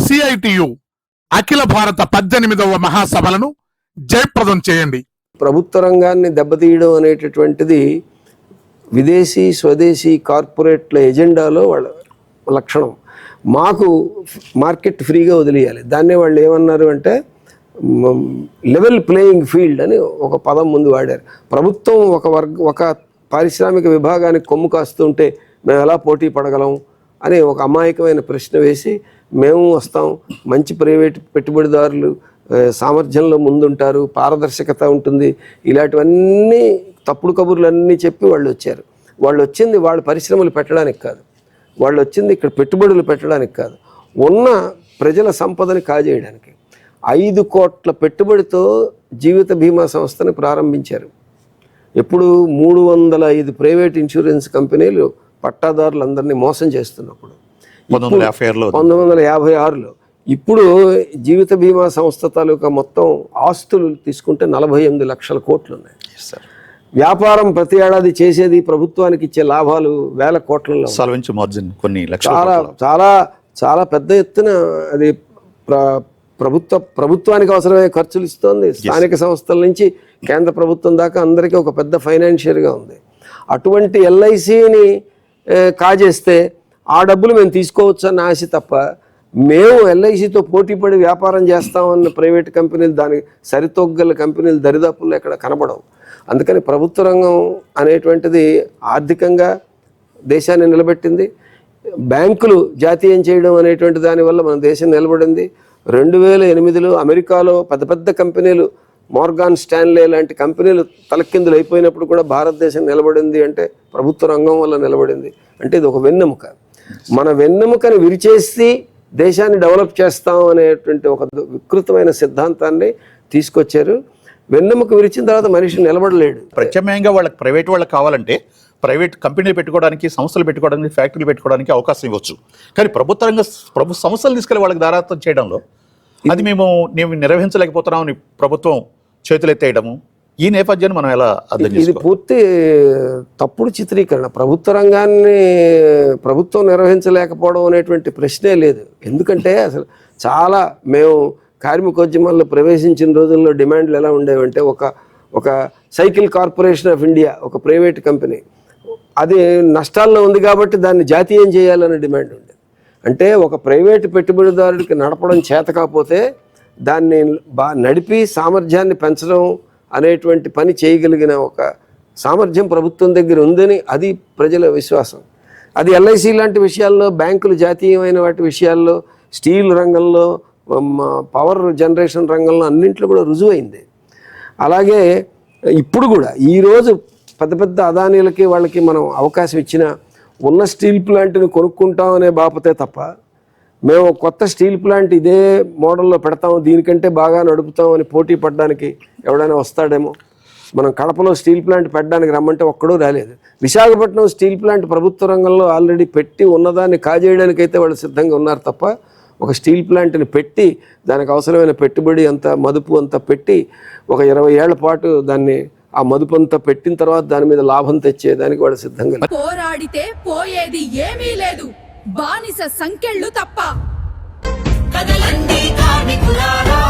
CITU అఖిల భారత 18వ మహాసభలను జయప్రదం చేయండి. ప్రభుత్వ రంగాన్ని దెబ్బతీయడం అనేటటువంటిది విదేశీ స్వదేశీ కార్పొరేట్ల ఎజెండాలో వాళ్ళ లక్షణం. మాకు మార్కెట్ ఫ్రీగా వదిలేయాలి. దాన్నే వాళ్ళు ఏమన్నారు అంటే లెవెల్ ప్లేయింగ్ ఫీల్డ్ అని ఒక పదం ముందు వాడారు. ప్రభుత్వం ఒక పారిశ్రామిక విభాగానికి కొమ్ము కాస్తుంటే మేము ఎలా పోటీ పడగలం అని ఒక అమాయకమైన ప్రశ్న వేసి మేము వస్తాం, మంచి ప్రైవేటు పెట్టుబడిదారులు సామర్థ్యంలో ముందుంటారు, పారదర్శకత ఉంటుంది, ఇలాంటివన్నీ తప్పుడు కబుర్లన్నీ చెప్పి వాళ్ళు వచ్చారు. వాళ్ళు వచ్చింది వాళ్ళ పరిశ్రమలు పెట్టడానికి కాదు, వాళ్ళు వచ్చింది ఇక్కడ పెట్టుబడులు పెట్టడానికి కాదు, ఉన్న ప్రజల సంపదని కాజేయడానికి. 5 కోట్ల పెట్టుబడితో జీవిత బీమా సంస్థని ప్రారంభించారు. ఎప్పుడు 305 ప్రైవేట్ ఇన్సూరెన్స్ కంపెనీలు పట్టాదారులందరినీ మోసం చేస్తున్నప్పుడు 1956లో. ఇప్పుడు జీవిత బీమా సంస్థ తాలూకా మొత్తం ఆస్తులు తీసుకుంటే 48 లక్షల కోట్లు ఉన్నాయి. వ్యాపారం ప్రతి ఏడాది చేసేది ప్రభుత్వానికి ఇచ్చే లాభాలు వేల కోట్లలో, చాలా చాలా చాలా పెద్ద ఎత్తున అది ప్రభుత్వానికి అవసరమయ్యే ఖర్చులు ఇస్తోంది. స్థానిక సంస్థల నుంచి కేంద్ర ప్రభుత్వం దాకా అందరికీ ఒక పెద్ద ఫైనాన్షియర్గా ఉంది. అటువంటి LICని కాజేస్తే ఆ డబ్బులు మేము తీసుకోవచ్చు అన్న ఆశ తప్ప, మేము LICతో పోటీపడి వ్యాపారం చేస్తామన్న ప్రైవేట్ కంపెనీలు, దానికి సరితొగ్గల కంపెనీలు దరిదాపుల్లో ఎక్కడ కనబడవు. అందుకని ప్రభుత్వ రంగం అనేటువంటిది ఆర్థికంగా దేశాన్ని నిలబెట్టింది. బ్యాంకులు జాతీయం చేయడం అనేటువంటి దానివల్ల మన దేశం నిలబడింది. 2008లో అమెరికాలో పెద్ద పెద్ద కంపెనీలు, మోర్గాన్ స్టాన్లే లాంటి కంపెనీలు తలకిందులు అయిపోయినప్పుడు కూడా భారతదేశం నిలబడింది అంటే ప్రభుత్వ రంగం వల్ల నిలబడింది. అంటే ఇది ఒక వెన్నెముక. మన వెన్నెముకని విరిచేసి దేశాన్ని డెవలప్ చేస్తాం అనేటువంటి ఒక వికృతమైన సిద్ధాంతాన్ని తీసుకొచ్చారు. వెన్నెముక విరిచిన తర్వాత మనిషి నిలబడలేడు. ప్రత్యామ్నాయంగా వాళ్ళకి ప్రైవేట్ వాళ్ళకి కావాలంటే ప్రైవేట్ కంపెనీలు పెట్టుకోవడానికి, సంస్థలు పెట్టుకోవడానికి, ఫ్యాక్టరీలు పెట్టుకోవడానికి అవకాశం ఇవ్వచ్చు. కానీ ప్రభుత్వ సంస్థలు తీసుకెళ్లి వాళ్ళకి దారాదత్తం చేయడంలో అది మేము నిర్వహించలేకపోతున్నామని ప్రభుత్వం చేతులెత్తేయడము, ఈ నేపథ్యాన్ని మనం ఎలా అర్థం చేసుకోవాలి? ఇది పూర్తి తప్పుడు చిత్రీకరణ. ప్రభుత్వ రంగాన్ని ప్రభుత్వం నిర్వహించలేకపోవడం అనేటువంటి ప్రశ్నే లేదు. ఎందుకంటే అసలు చాలా మేము కార్మికోద్యమాల్లో ప్రవేశించిన రోజుల్లో డిమాండ్లు ఎలా ఉండేవంటే, ఒక సైకిల్ కార్పొరేషన్ ఆఫ్ ఇండియా, ఒక ప్రైవేట్ కంపెనీ, అది నష్టాల్లో ఉంది కాబట్టి దాన్ని జాతీయం చేయాలనే డిమాండ్ ఉండేది. అంటే ఒక ప్రైవేటు పెట్టుబడిదారుడికి నడపడం చేత కాకపోతే దాన్ని నడిపి సామర్థ్యాన్ని పెంచడం అనేటువంటి పని చేయగలిగిన ఒక సామర్థ్యం ప్రభుత్వం దగ్గర ఉందని అది ప్రజల విశ్వాసం. అది LIC లాంటి విషయాల్లో, బ్యాంకులు జాతీయమైన వాటి విషయాల్లో, స్టీల్ రంగంలో, పవర్ జనరేషన్ రంగంలో అన్నింటిలో కూడా రుజువైంది. అలాగే ఇప్పుడు కూడా ఈరోజు పెద్ద పెద్ద అదానీలకి వాళ్ళకి మనం అవకాశం ఇచ్చిన ఉన్న స్టీల్ ప్లాంట్ని కొనుక్కుంటాం అనే బాపతే తప్ప, మేము కొత్త స్టీల్ ప్లాంట్ ఇదే మోడల్లో పెడతాము, దీనికంటే బాగా నడుపుతాం అని పోటీ పడడానికి ఎవడైనా వస్తాడేమో. మనం కడపలో స్టీల్ ప్లాంట్ పెట్టడానికి రమ్మంటే ఒక్కడూ రాలేదు. విశాఖపట్నం స్టీల్ ప్లాంట్ ప్రభుత్వ రంగంలో ఆల్రెడీ పెట్టి ఉన్నదాన్ని కాజేయడానికైతే వాళ్ళు సిద్ధంగా ఉన్నారు తప్ప, ఒక స్టీల్ ప్లాంట్ని పెట్టి దానికి అవసరమైన పెట్టుబడి అంతా, మదుపు అంతా పెట్టి ఒక 20 ఏళ్ల పాటు దాన్ని ఆ మదుపు అంతా పెట్టిన తర్వాత దాని మీద లాభం తెచ్చేదానికి వాళ్ళు సిద్ధంగా. పోరాడితే పోయేది ఏమీ లేదు, బానిస సంకెళ్ళు తప్ప. కదలండి కార్మికులారా.